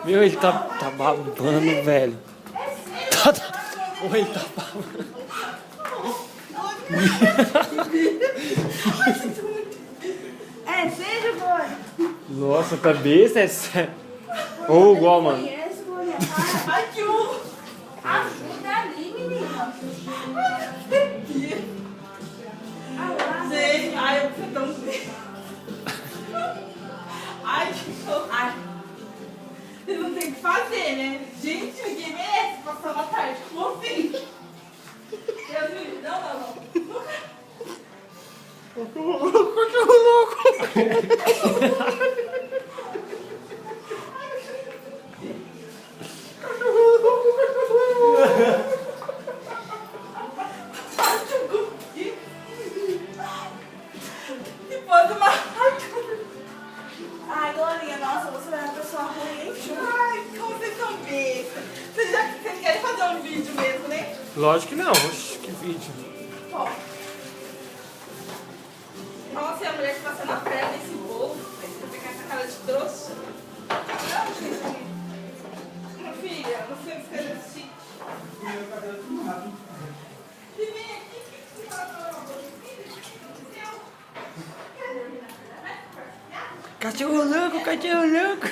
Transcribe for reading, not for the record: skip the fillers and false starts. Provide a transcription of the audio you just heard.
Meu, ele tá babando, velho. Ou ele tá babando. É sério, boy? Nossa, tá besta, é sério. Ou igual, mano. Ai, que horror! Ajuda ali, menina. Gente, ai, eu preciso tão bem. Ai, que horror. Ai. Vocês não tem o que fazer, né? Gente, ninguém merece passar uma tarde com assim. Deus me livre. Não. Cachorro louco. Depois uma... Ai, Glorinha, nossa, você é uma pessoa ruim, hein? Ai, como vocês são bestas. Vocês querem fazer um vídeo mesmo, né? Lógico que não. Oxi, que vídeo. Ó. Nossa, e a mulher que passa na perna nesse bolo. Você pegar essa cara de trouxa. Não, minha filha, não sei o que você assistir. E vem aqui, o que você fala pra ela? Cachorro louco, cachorro louco.